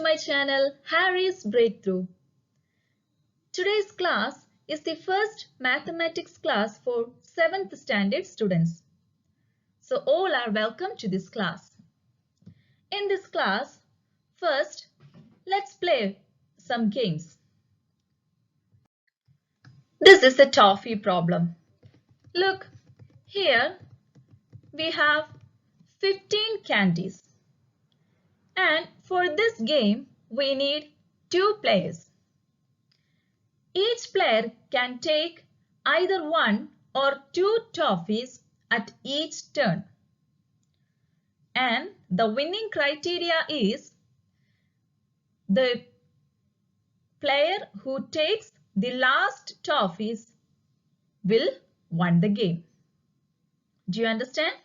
to my channel Harry's Breakthrough. Today's class is the first mathematics class for 7th standard students. So all are welcome to this class. In this class, first let's play some games. This is a toffee problem. Look, here we have 15 candies. And for this game, we need 2 players. Each player can take either 1 or 2 toffees at each turn. And the winning criteria is the player who takes the last toffees will win the game. Do you understand?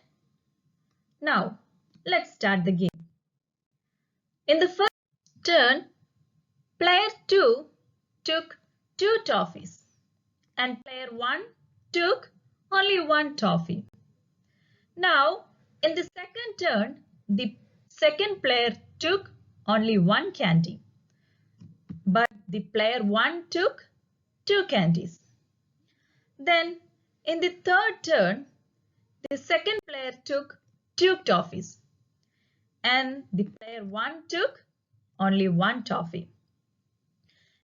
Now, let's start the game. In the first turn, player 2 took 2 toffees and player 1 took only 1 toffee. Now, in the second turn, the second player took only 1 candy, but the player 1 took 2 candies. Then, in the third turn, the second player took 2 toffees and the player 1 took only 1 toffee.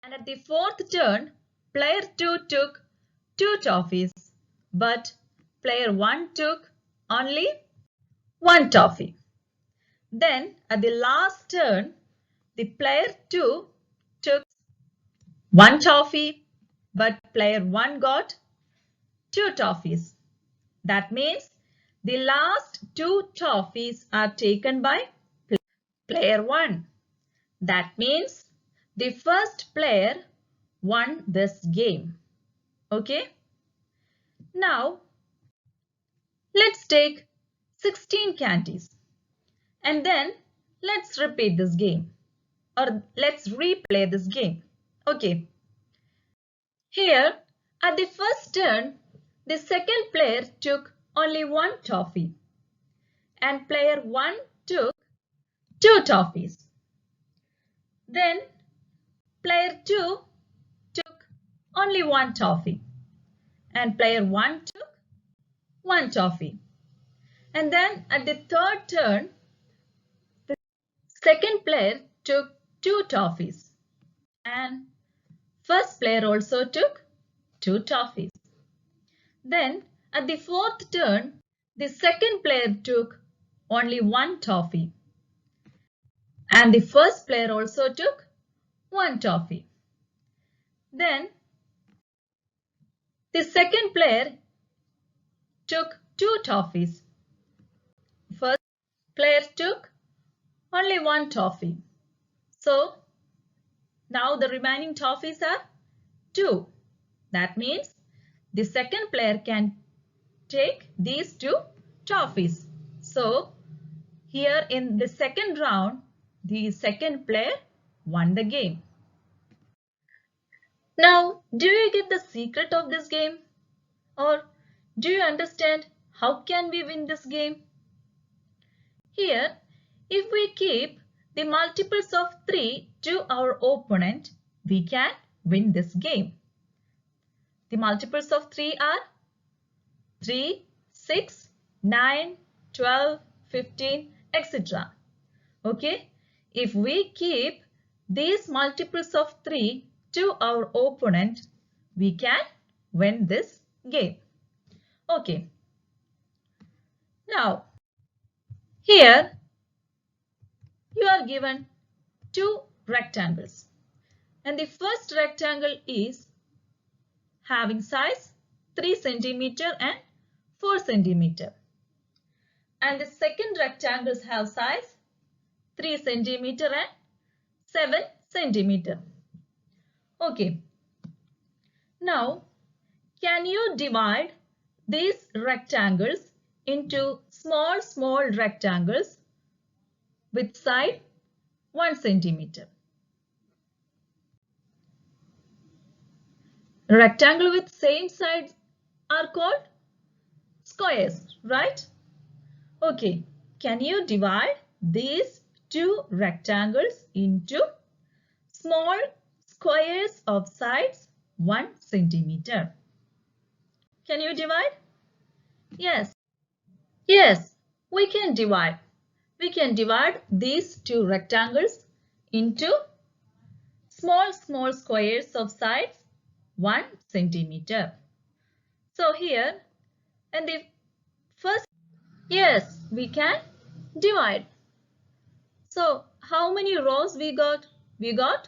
And at the fourth turn, player 2 took 2 toffees, but player 1 took only 1 toffee. Then at the last turn, the player 2 took 1 toffee, but player 1 got 2 toffees. That means the last 2 toffees are taken by player 1. That means the first player won this game. Okay? Now, let's take 16 candies and then let's repeat this game or let's replay this game. Okay. Here, at the first turn, the second player took only 1 toffee and player 1 took 2 toffees. Then, player 2 took only 1 toffee and player 1 took 1 toffee. And then at the third turn, the second player took 2 toffees and first player also took 2 toffees. Then at the fourth turn, the second player took only 1 toffee and the first player also took 1 toffee. Then the second player took 2 toffees. First player took only 1 toffee. So now the remaining toffees are 2. That means the second player can take these 2 toffees. So here in the second round, the second player won the game. Now, do you get the secret of this game? Or do you understand how can we win this game? Here, if we keep the multiples of 3 to our opponent, we can win this game. The multiples of 3 are 3, 6, 9, 12, 15, etc. Okay, if we keep these multiples of 3 to our opponent, we can win this game. Okay, now here you are given 2 rectangles and the first rectangle is having size 3 centimeter and 4 centimeter and the second rectangles have size 3 centimeter and 7 centimeter. Okay. Now, can you divide these rectangles into small rectangles with side 1 centimeter? Rectangle with same sides are called squares, right? Okay. Can you divide these two rectangles into small squares of sides 1 centimeter. Can you divide? Yes. Yes, we can divide. We can divide these two rectangles into small squares of sides 1 centimeter. So here, and the first, yes, we can divide. So how many rows we got? We got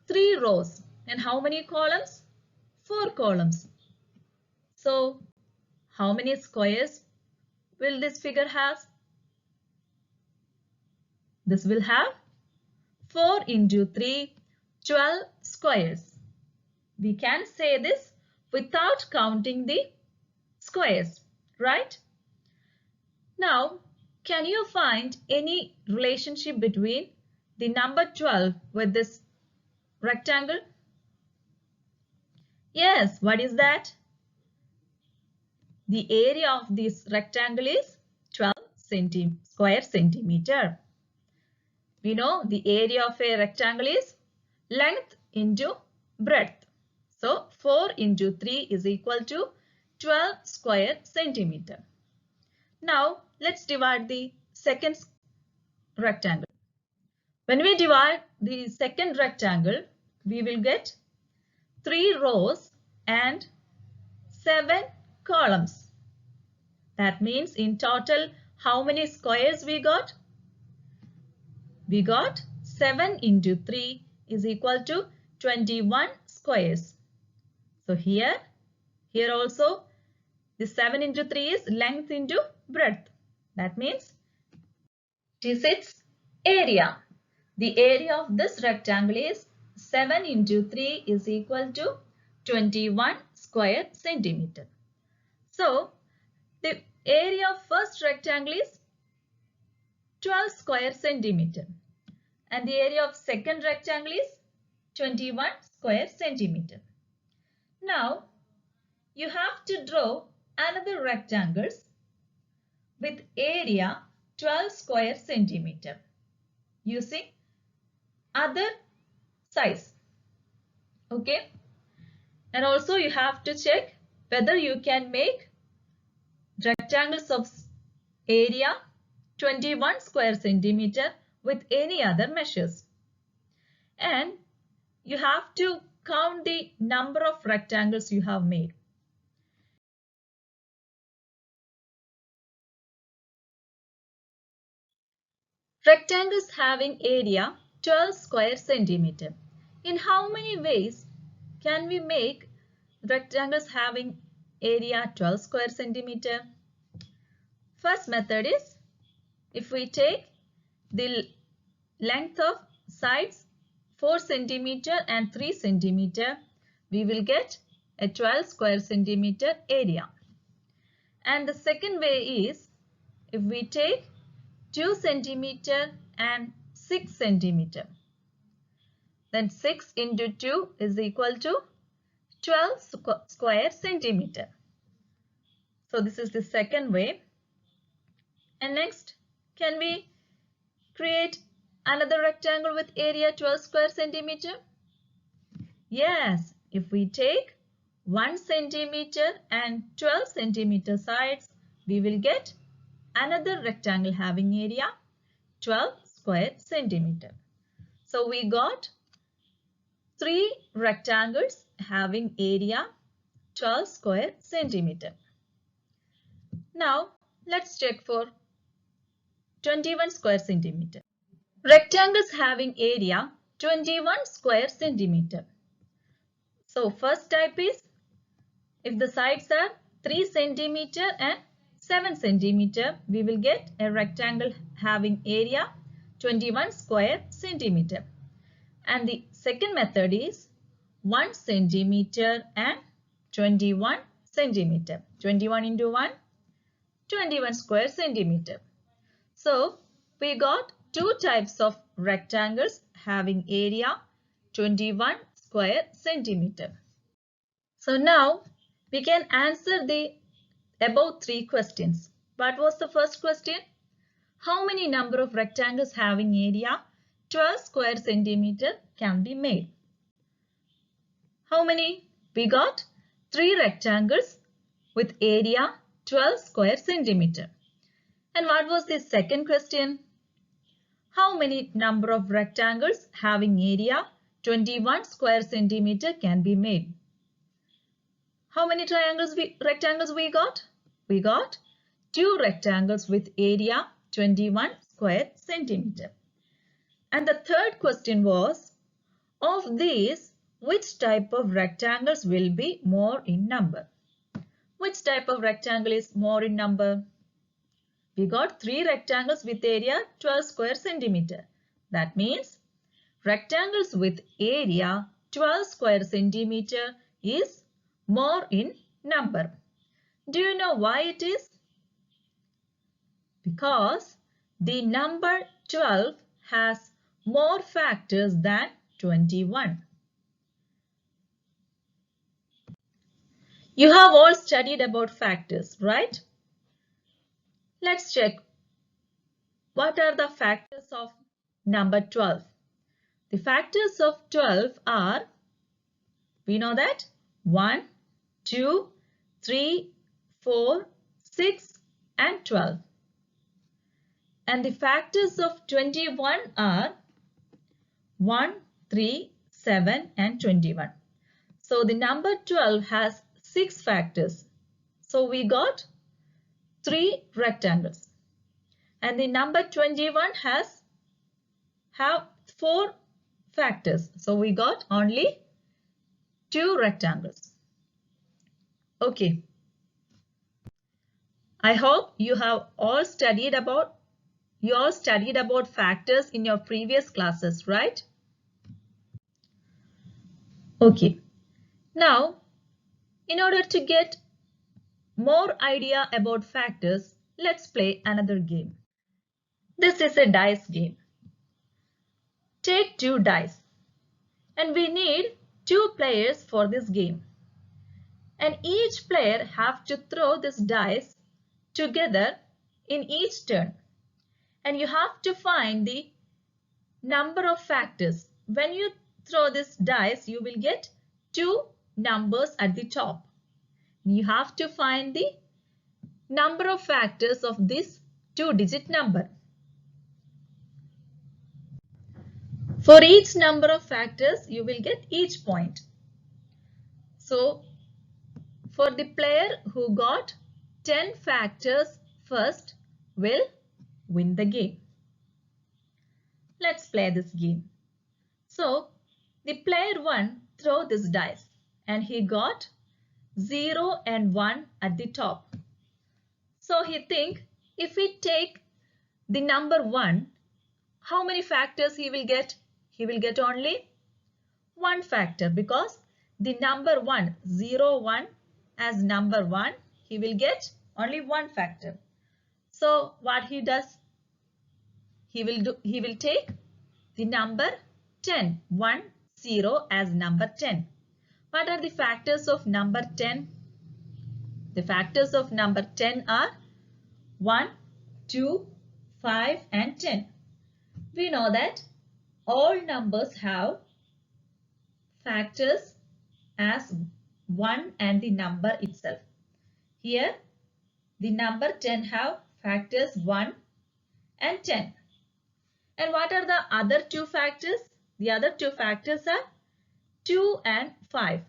3 rows. And how many columns? 4 columns. So how many squares will this figure have? This will have 4 into 3, 12 squares. We can say this without counting the squares, right? Now, can you find any relationship between the number 12 with this rectangle? Yes, what is that? The area of this rectangle is 12 square centimeter. We know the area of a rectangle is length into breadth. So 4 into 3 is equal to 12 square centimeter. Now let's divide the second rectangle. When we divide the second rectangle, we will get 3 rows and 7 columns. That means in total, how many squares we got? We got 7 into 3 is equal to 21 squares. So here also, the 7 into 3 is length into breadth. That means it is its area. The area of this rectangle is 7 into 3 is equal to 21 square centimeter. So the area of first rectangle is 12 square centimeter and the area of second rectangle is 21 square centimeter. Now you have to draw another rectangles with area 12 square centimeter using other size. Okay, and also you have to check whether you can make rectangles of area 21 square centimeter with any other measures. And you have to count the number of rectangles you have made. Rectangles having area 12 square centimeter. In how many ways can we make rectangles having area 12 square centimeter? First method is, if we take the length of sides 4 centimeter and 3 centimeter, we will get a 12 square centimeter area. And the second way is, if we take 2 centimeter and 6 centimeter, then 6 into 2 is equal to 12 square centimeter. So this is the second way. And next, can we create another rectangle with area 12 square centimeter? Yes, if we take 1 centimeter and 12 centimeter sides, we will get another rectangle having area 12 square centimeter. So we got 3 rectangles having area 12 square centimeter. Now let's check for 21 square centimeter. Rectangles having area 21 square centimeter. So first type is, if the sides are 3 centimeter and 7 centimeter, we will get a rectangle having area 21 square centimeter. And the second method is 1 centimeter and 21 centimeter. 21 into 1, 21 square centimeter. So we got two types of rectangles having area 21 square centimeter. So now we can answer the above 3 questions. What was the first question? how many number of rectangles having area 12 square centimeter can be made? How many? We got 3 rectangles with area 12 square centimeter. And what was the second question? How many number of rectangles having area 21 square centimeter can be made? How many rectangles we got? We got 2 rectangles with area 21 square centimeter. And the third question was, of these, which type of rectangles will be more in number? Which type of rectangle is more in number? We got 3 rectangles with area 12 square centimeter. That means rectangles with area 12 square centimeter is more in number. Do you know why it is? Because the number 12 has more factors than 21. You have all studied about factors, right? Let's check. What are the factors of number 12? The factors of 12 are, we know that 1, 2, 3, 4, 6 and 12. And the factors of 21 are 1, 3, 7 and 21. So the number 12 has 6 factors. So we got 3 rectangles. And the number 21 have 4 factors. So we got only 2 rectangles. Okay. I hope you have all studied about factors in your previous classes, right? Okay. Now, in order to get more idea about factors, let's play another game. This is a dice game. Take 2 dice and we need 2 players for this game. And each player have to throw this dice together in each turn. And you have to find the number of factors. When you throw this dice, you will get 2 numbers at the top. You have to find the number of factors of this 2-digit number. For each number of factors, you will get each point. So, for the player who got 10 factors first will win the game. Let's play this game. So, the player 1 throw this dice and he got 0 and 1 at the top. So, he think if we take the number 1, how many factors he will get? He will get only 1 factor because the number 1, 0, 1 as number 1, he will get only 1 factor. So what he does? He will take the number 10, 1, 0 as number 10. What are the factors of number 10? The factors of number 10 are 1, 2, 5 and 10. We know that all numbers have factors as 1 and the number itself. Here the number 10 have factors 1 and 10. And what are the other 2 factors? The other 2 factors are 2 and 5.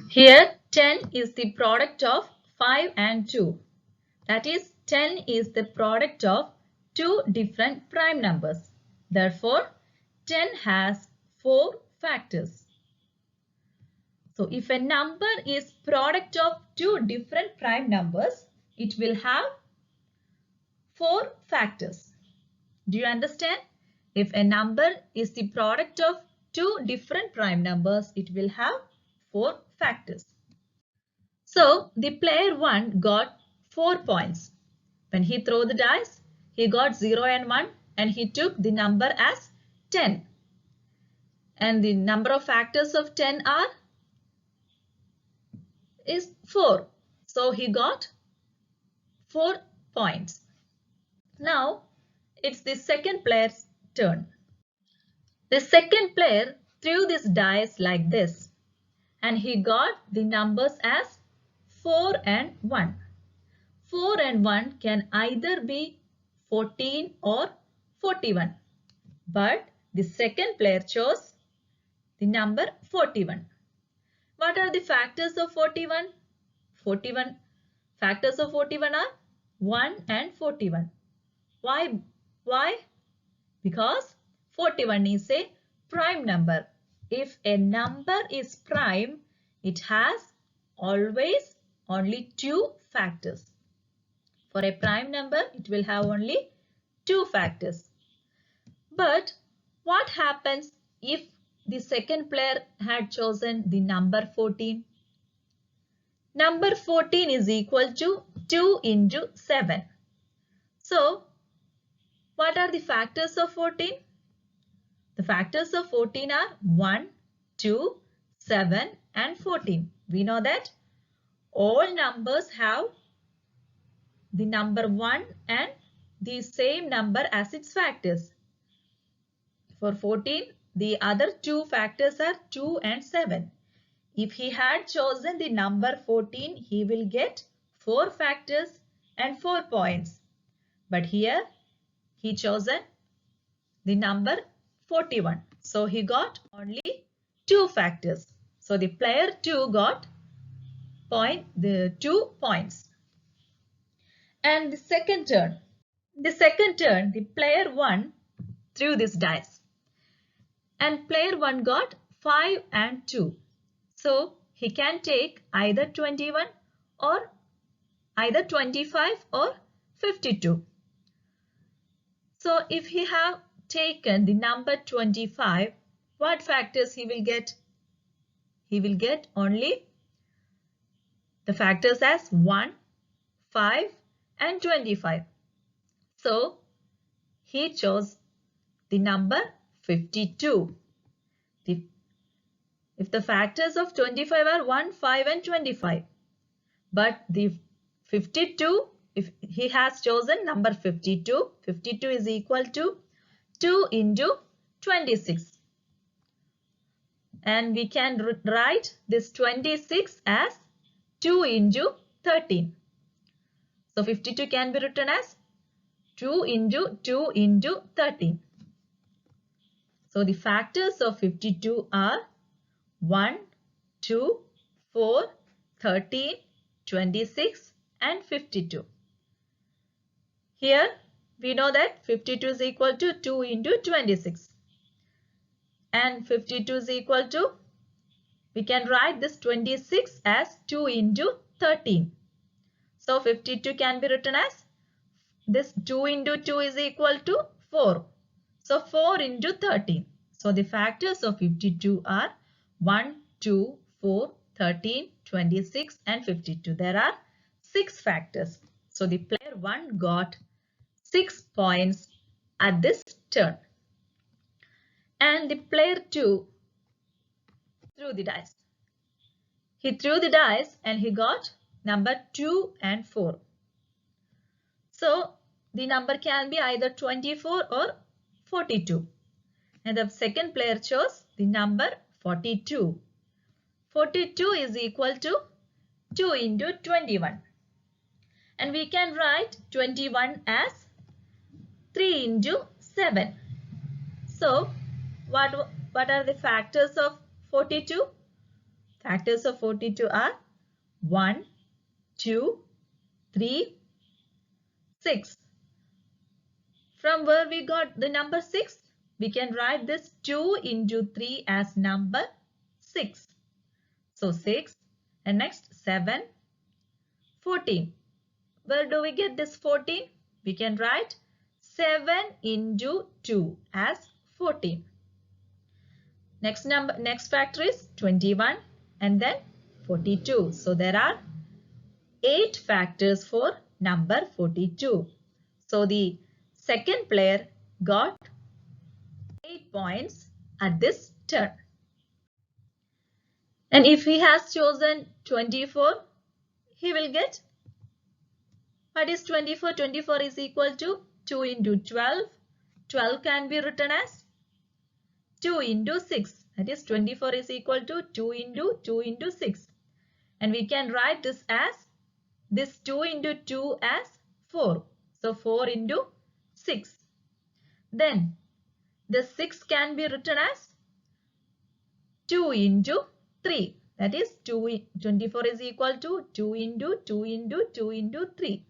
Here 10 is the product of 5 and 2. That is 10 is the product of 2 different prime numbers. Therefore, 10 has 4 factors. So, if a number is product of 2 different prime numbers, it will have 4 factors. Do you understand? If a number is the product of 2 different prime numbers, it will have 4 factors. So, the player 1 got 4 points. When he threw the dice, he got 0 and 1 and he took the number as 10. And the number of factors of 10 is 4. So he got 4 points. Now it's the second player's turn. The second player threw this dice like this and he got the numbers as 4 and 1. 4 and 1 can either be 14 or 41. But the second player chose the number 41. What are the factors of 41? 41 factors of 41 are 1 and 41. Why? Because 41 is a prime number. If a number is prime, it has always only 2 factors. For a prime number, it will have only 2 factors. But what happens if the second player had chosen the number 14? Number 14 is equal to 2 into 7. So, what are the factors of 14? The factors of 14 are 1, 2, 7 and 14. We know that all numbers have the number 1 and the same number as its factors. For 14, the other 2 factors are 2 and 7. If he had chosen the number 14, he will get 4 factors and 4 points. But here, he chosen the number 41. So, he got only 2 factors. So, the player 2 got the 2 points. And the second turn. The player 1 threw this dice. And player 1 got 5 and 2. So, he can take either 21 or either 25 or 52. So, if he have taken the number 25, what factors he will get? He will get only the factors as 1, 5 and 25. So, he chose the number 52. If the factors of 25 are 1, 5 and 25. But the 52, if he has chosen number 52, 52 is equal to 2 into 26. And we can write this 26 as 2 into 13. So 52 can be written as 2 into 2 into 13. So the factors of 52 are 1, 2, 4, 13, 26 and 52. Here we know that 52 is equal to 2 into 26. And 52 is equal to, we can write this 26 as 2 into 13. So 52 can be written as, this 2 into 2 is equal to 4. So 4 into 13. So the factors of 52 are 1, 2, 4, 13, 26 and 52. There are 6 factors. So the player 1 got 6 points at this turn. And the player 2 threw the dice. He threw the dice and he got number 2 and 4. So the number can be either 24 or 42. And the second player chose the number 42. 42 is equal to 2 into 21. And we can write 21 as 3 into 7. So what are the factors of 42? Factors of 42 are 1, 2, 3, 6. From where we got the number 6? We can write this 2 into 3 as number 6. So 6 and next 7, 14. Where do we get this 14? We can write 7 into 2 as 14. Next factor is 21 and then 42. So there are 8 factors for number 42. So the second player got 8 points at this turn. And if he has chosen 24, he will get What is 24? 24 is equal to 2 into 12. 12 can be written as 2 into 6. That is 24 is equal to 2 into 6. And we can write this as this 2 into 2 as 4. So 4 into 6. Then the 6 can be written as 2 into 3. That is 24 is equal to 2 into 2 into 2 into 3.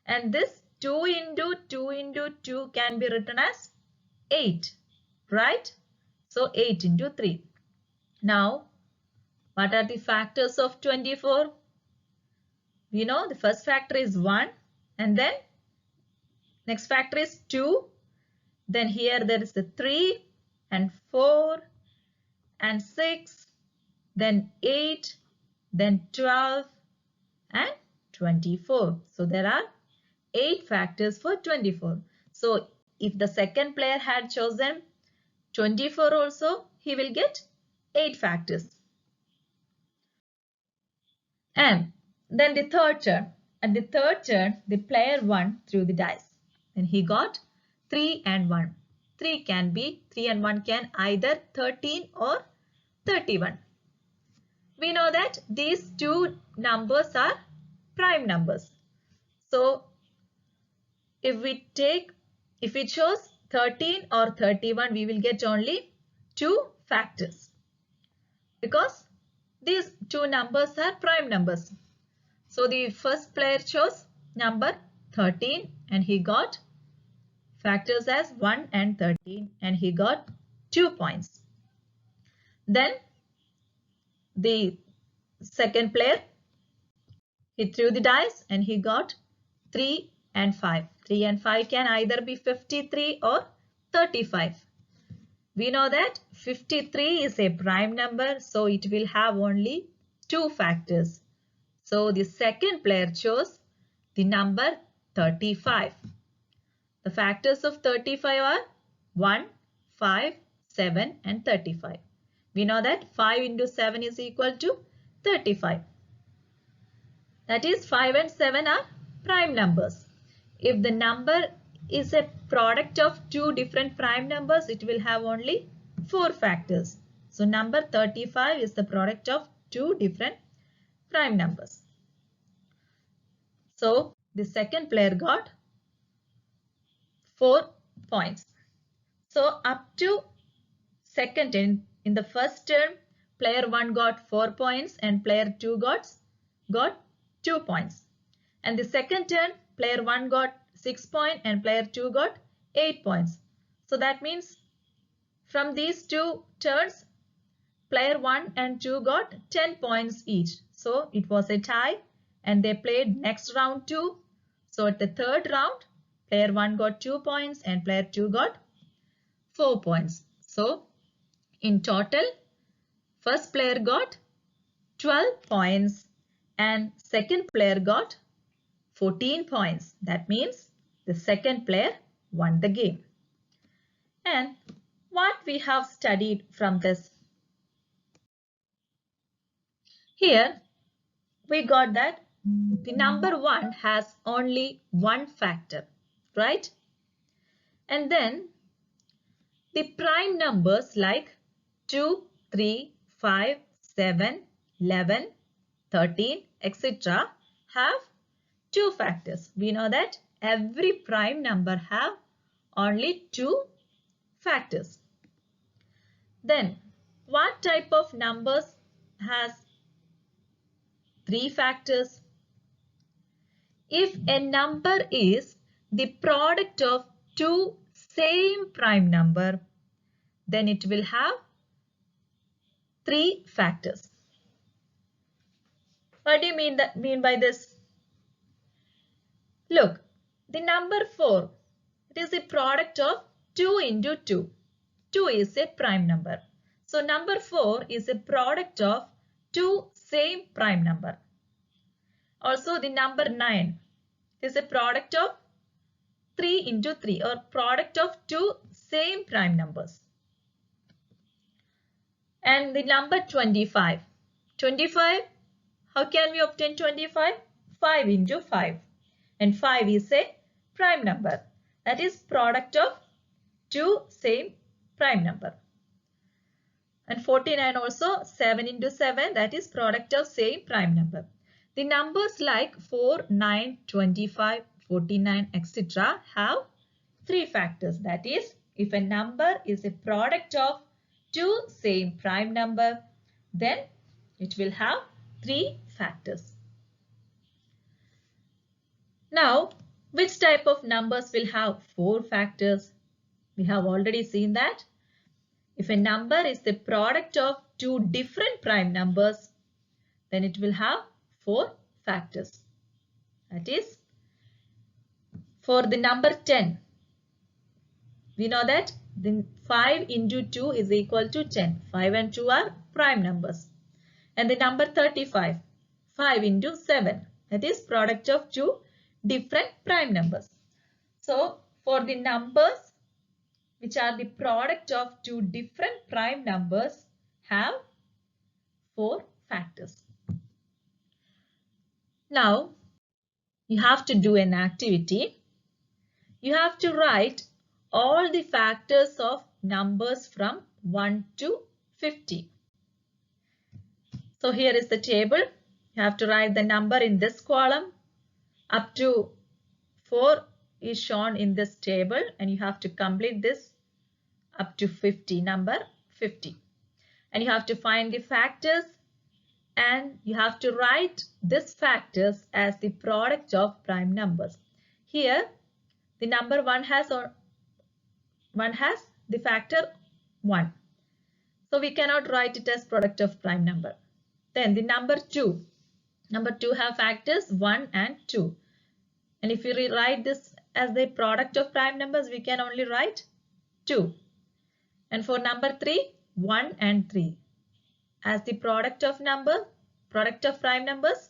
And this 2 into 2 into 2 can be written as 8. Right? So 8 into 3. Now, what are the factors of 24? We know the first factor is 1 and then next factor is 2. Then here there is the 3 and 4 and 6, then 8, then 12 and 24. So there are 8 factors for 24. So if the second player had chosen 24 also, he will get 8 factors. And then the third turn. At the third turn, the player 1 threw the dice. And he got 3 and 1. 3 and 1 can either 13 or 31. We know that these two numbers are prime numbers. So if we chose 13 or 31, we will get only 2 factors because these two numbers are prime numbers. So the first player chose number 13 and he got factors as 1 and 13 and he got 2 points. Then the second player, he threw the dice and he got 3 and 5. 3 and 5 can either be 53 or 35. We know that 53 is a prime number, so it will have only 2 factors. So the second player chose the number 35. The factors of 35 are 1, 5, 7 and 35. We know that 5 into 7 is equal to 35. That is 5 and 7 are prime numbers. If the number is a product of two different prime numbers, it will have only 4 factors. So number 35 is the product of two different prime numbers. So the second player got 4 points. So up to second turn, in the first turn, player 1 got 4 points and player 2 got 2 points. And the second turn, player 1 got 6 points and player 2 got 8 points. So that means from these two turns, player 1 and 2 got 10 points each. So it was a tie and they played next round too. So at the third round, player 1 got 2 points and player 2 got 4 points. So in total, first player got 12 points and second player got 14 points. That means the second player won the game. And what we have studied from this? Here we got that the number 1 has only one factor, right? And then the prime numbers like 2, 3, 5, 7, 11, 13, etc. have 2 factors. We know that every prime number have only 2 factors. Then what type of numbers has 3 factors? If a number is the product of two same prime number, then it will have 3 factors. What do you mean by this? Look, the number 4, it is a product of 2 into 2. 2 is a prime number. So number 4 is a product of two same prime number. Also the number 9 is a product of 3 into 3 or product of two same prime numbers. And the number 25. 25, how can we obtain 25? 5 into 5. and 5 is a prime number. That is product of two same prime number. And 49 also 7 into 7, that is product of same prime number. The numbers like 4, 9, 25, 49, etc. have three factors. That is, if a number is a product of two same prime number, then it will have three factors. Now, which type of numbers will have four factors? We have already seen that. If a number is the product of two different prime numbers, then it will have four factors. That is, for the number 10, we know that the 5 into 2 is equal to 10. 5 and 2 are prime numbers. And the number 35, 5 into 7, that is product of two different prime numbers. So, for the numbers which are the product of two different prime numbers have four factors. Now, you have to do an activity. You have to write all the factors of numbers from 1 to 50. So here is the table. You have to write the number in this column. Up to 4 is shown in this table and you have to complete this up to 50, number 50. And you have to find the factors and you have to write these factors as the product of prime numbers. Here the number 1 has the factor 1. So we cannot write it as product of prime number. Then the number 2. Number 2 have factors 1 and 2. And if you rewrite this as the product of prime numbers, we can only write 2. And for number 3, 1 and 3. As the product of prime numbers,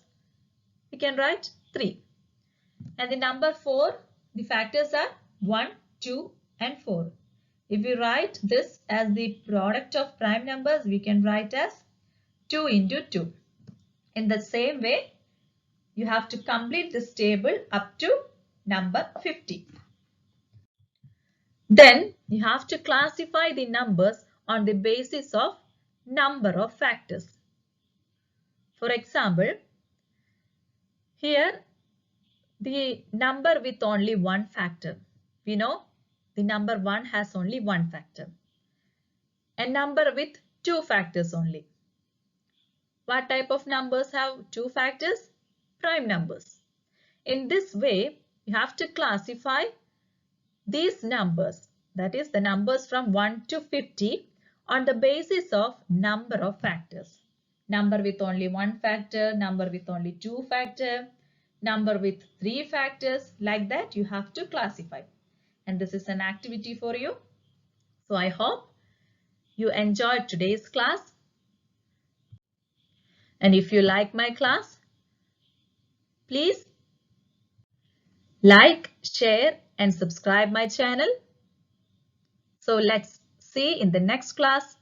we can write 3. And the number 4, the factors are 1, 2 and 4. If we write this as the product of prime numbers, we can write as 2 into 2. In the same way, you have to complete this table up to number 50. Then you have to classify the numbers on the basis of number of factors. For example, here the number with only one factor. We know the number 1 has only one factor. A number with two factors only. What type of numbers have two factors? Prime numbers. In this way, you have to classify these numbers, that is the numbers from 1 to 50, on the basis of number of factors. Number with only one factor, number with only two factor, number with three factors, like that you have to classify. And this is an activity for you. So I hope you enjoyed today's class. And if you like my class, please like, share and subscribe my channel. So let's see in the next class.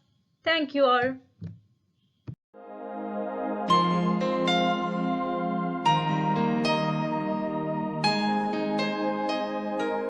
Thank you all.